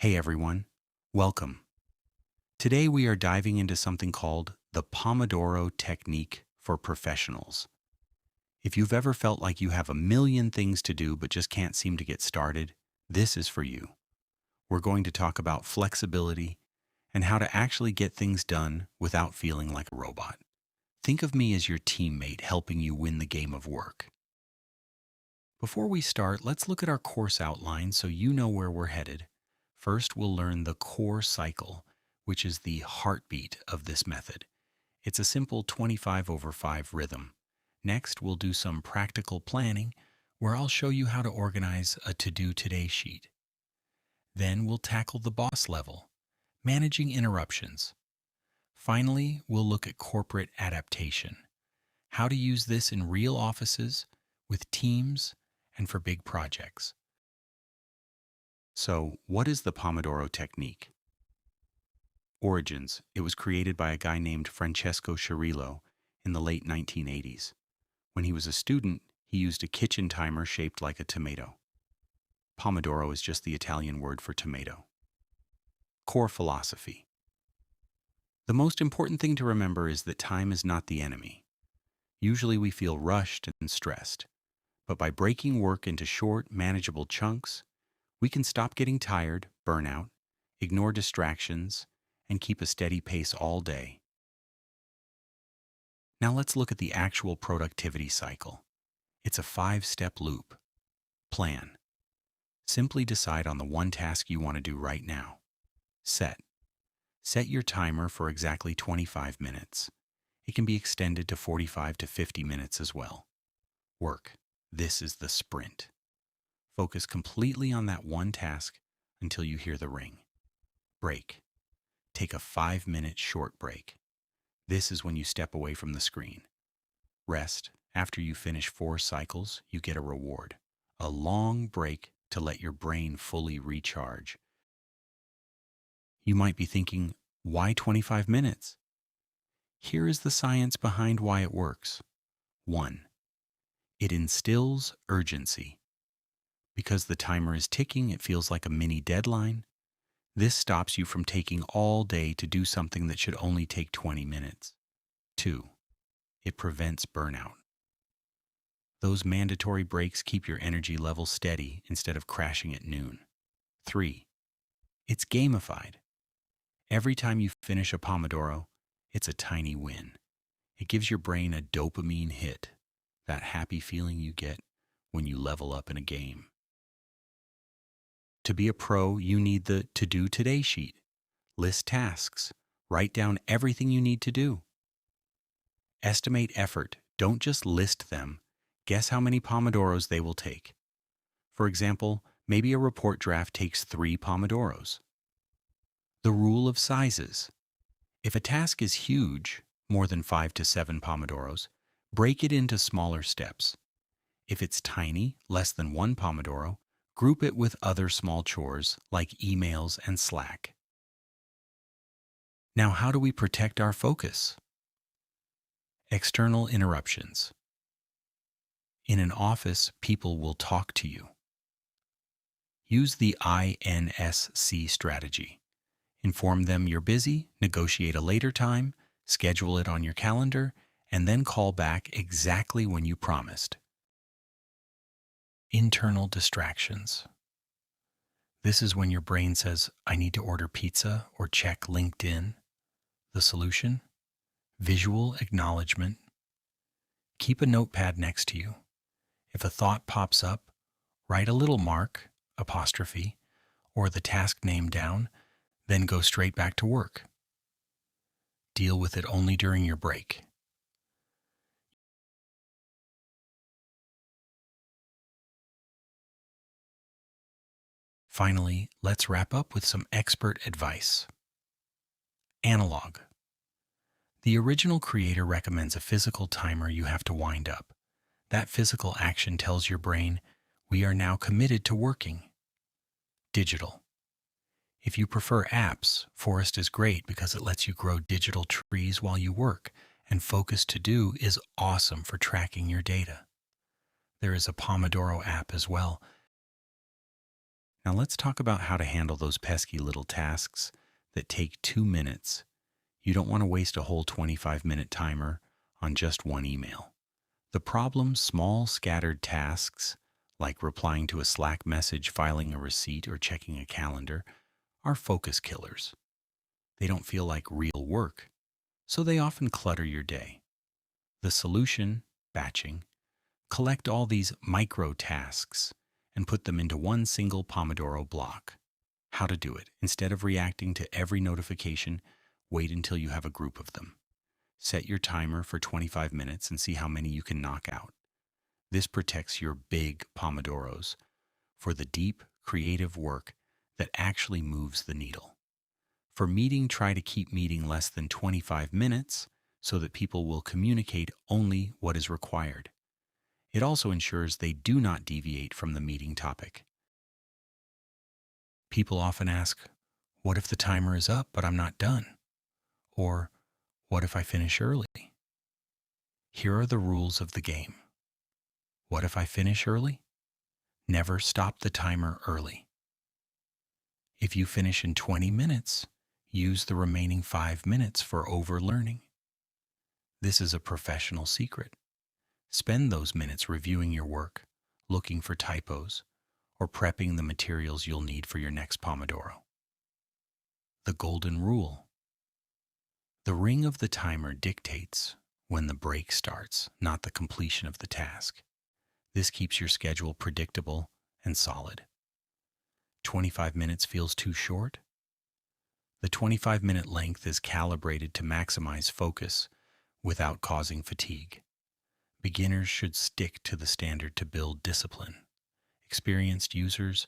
Hey everyone, welcome. Today we are diving into something called the Pomodoro technique for professionals. If you've ever felt like you have a million things to do but just can't seem to get started, this is for you. We're going to talk about flexibility and how to actually get things done without feeling like a robot. Think of me as your teammate helping you win the game of work. Before we start, let's look at our course outline so you know where we're headed. First, we'll learn the core cycle, which is the heartbeat of this method. It's a simple 25/5 rhythm. Next, we'll do some practical planning, where I'll show you how to organize a to-do today sheet. Then we'll tackle the boss level, managing interruptions. Finally, we'll look at corporate adaptation, how to use this in real offices, with teams, and for big projects. So, what is the Pomodoro technique? Origins. It was created by a guy named Francesco Cirillo in the late 1980s. When he was a student, he used a kitchen timer shaped like a tomato. Pomodoro is just the Italian word for tomato. Core philosophy. The most important thing to remember is that time is not the enemy. Usually we feel rushed and stressed, but by breaking work into short, manageable chunks, we can stop getting tired, burn out, ignore distractions, and keep a steady pace all day. Now let's look at the actual productivity cycle. It's a 5-step loop. Plan. Simply decide on the one task you want to do right now. Set. Set your timer for exactly 25 minutes. It can be extended to 45 to 50 minutes as well. Work. This is the sprint. Focus completely on that one task until you hear the ring. Break. Take a 5-minute short break. This is when you step away from the screen. Rest. After you finish 4 cycles, you get a reward. A long break to let your brain fully recharge. You might be thinking, why 25 minutes? Here is the science behind why it works. 1. It instills urgency. Because the timer is ticking, it feels like a mini deadline. This stops you from taking all day to do something that should only take 20 minutes. 2. It prevents burnout. Those mandatory breaks keep your energy level steady instead of crashing at noon. 3. It's gamified. Every time you finish a Pomodoro, it's a tiny win. It gives your brain a dopamine hit, that happy feeling you get when you level up in a game. To be a pro, you need the to-do today sheet. List tasks. Write down everything you need to do. Estimate effort. Don't just list them. Guess how many Pomodoros they will take. For example, maybe a report draft takes 3 Pomodoros. The rule of sizes. If a task is huge, more than 5 to 7 Pomodoros, break it into smaller steps. If it's tiny, less than 1 Pomodoro, group it with other small chores like emails and Slack. Now, how do we protect our focus? External interruptions. In an office, people will talk to you. Use the INSC strategy. Inform them you're busy, negotiate a later time, schedule it on your calendar, and then call back exactly when you promised. Internal distractions. This is when your brain says, I need to order pizza or check LinkedIn. The solution? Visual acknowledgement. Keep a notepad next to you. If a thought pops up, write a little mark, apostrophe, or the task name down, then go straight back to work. Deal with it only during your break. Finally, let's wrap up with some expert advice. Analog. The original creator recommends a physical timer you have to wind up. That physical action tells your brain, we are now committed to working. Digital. If you prefer apps, Forest is great because it lets you grow digital trees while you work, and Focus To Do is awesome for tracking your data. There is a Pomodoro app as well. Now let's talk about how to handle those pesky little tasks that take 2 minutes. You don't want to waste a whole 25-minute timer on just one email. The problem, small scattered tasks, like replying to a Slack message, filing a receipt, or checking a calendar, are focus killers. They don't feel like real work, so they often clutter your day. The solution, batching, collect all these micro tasks and put them into one single Pomodoro block. How to do it. Instead of reacting to every notification, wait until you have a group of them. Set your timer for 25 minutes and see how many you can knock out. This protects your big Pomodoros for the deep, creative work that actually moves the needle. For meeting, try to keep meeting less than 25 minutes so that people will communicate only what is required. It also ensures they do not deviate from the meeting topic. People often ask, what if the timer is up but I'm not done? Or, what if I finish early? Here are the rules of the game. What if I finish early? Never stop the timer early. If you finish in 20 minutes, use the remaining 5 minutes for overlearning. This is a professional secret. Spend those minutes reviewing your work, looking for typos, or prepping the materials you'll need for your next Pomodoro. The golden rule. The ring of the timer dictates when the break starts, not the completion of the task. This keeps your schedule predictable and solid. 25 minutes feels too short? The 25-minute length is calibrated to maximize focus without causing fatigue. Beginners should stick to the standard to build discipline. Experienced users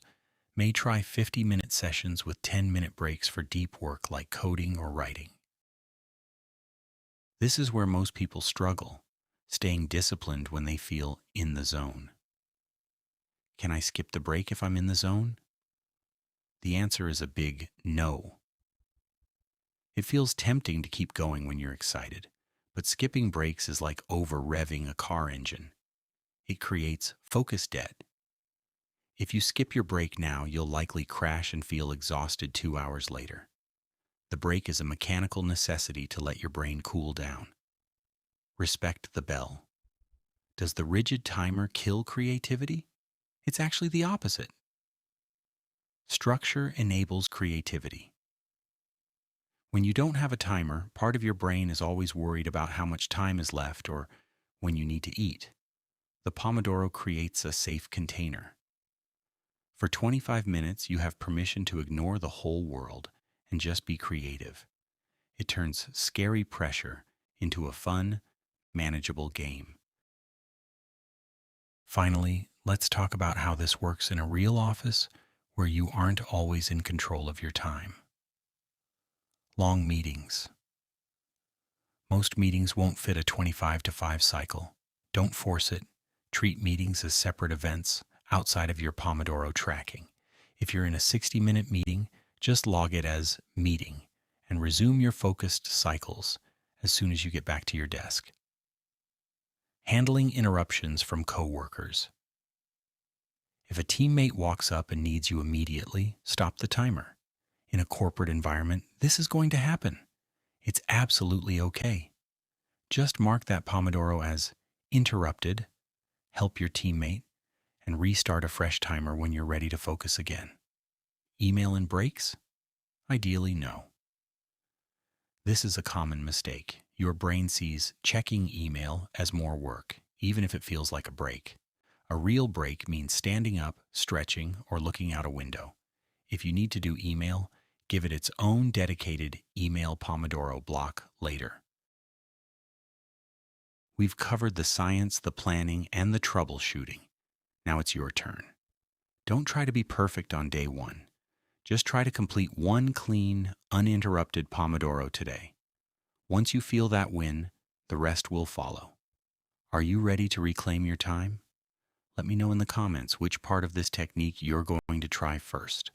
may try 50-minute sessions with 10-minute breaks for deep work like coding or writing. This is where most people struggle, staying disciplined when they feel in the zone. Can I skip the break if I'm in the zone? The answer is a big no. It feels tempting to keep going when you're excited, but skipping breaks is like over-revving a car engine. It creates focus debt. If you skip your break now, you'll likely crash and feel exhausted 2 hours later. The break is a mechanical necessity to let your brain cool down. Respect the bell. Does the rigid timer kill creativity? It's actually the opposite. Structure enables creativity. When you don't have a timer, part of your brain is always worried about how much time is left or when you need to eat. The Pomodoro creates a safe container. For 25 minutes, you have permission to ignore the whole world and just be creative. It turns scary pressure into a fun, manageable game. Finally, let's talk about how this works in a real office where you aren't always in control of your time. Long meetings. Most meetings won't fit a 25 to 5 cycle. Don't force it. Treat meetings as separate events outside of your Pomodoro tracking. If you're in a 60-minute meeting, just log it as meeting and resume your focused cycles as soon as you get back to your desk. Handling interruptions from coworkers. If a teammate walks up and needs you immediately, stop the timer. In a corporate environment, this is going to happen. It's absolutely okay. Just mark that Pomodoro as interrupted, help your teammate, and restart a fresh timer when you're ready to focus again. Email in breaks? Ideally, no. This is a common mistake. Your brain sees checking email as more work, even if it feels like a break. A real break means standing up, stretching, or looking out a window. If you need to do email, give it its own dedicated email Pomodoro block later. We've covered the science, the planning, and the troubleshooting. Now it's your turn. Don't try to be perfect on day one. Just try to complete one clean, uninterrupted Pomodoro today. Once you feel that win, the rest will follow. Are you ready to reclaim your time? Let me know in the comments which part of this technique you're going to try first.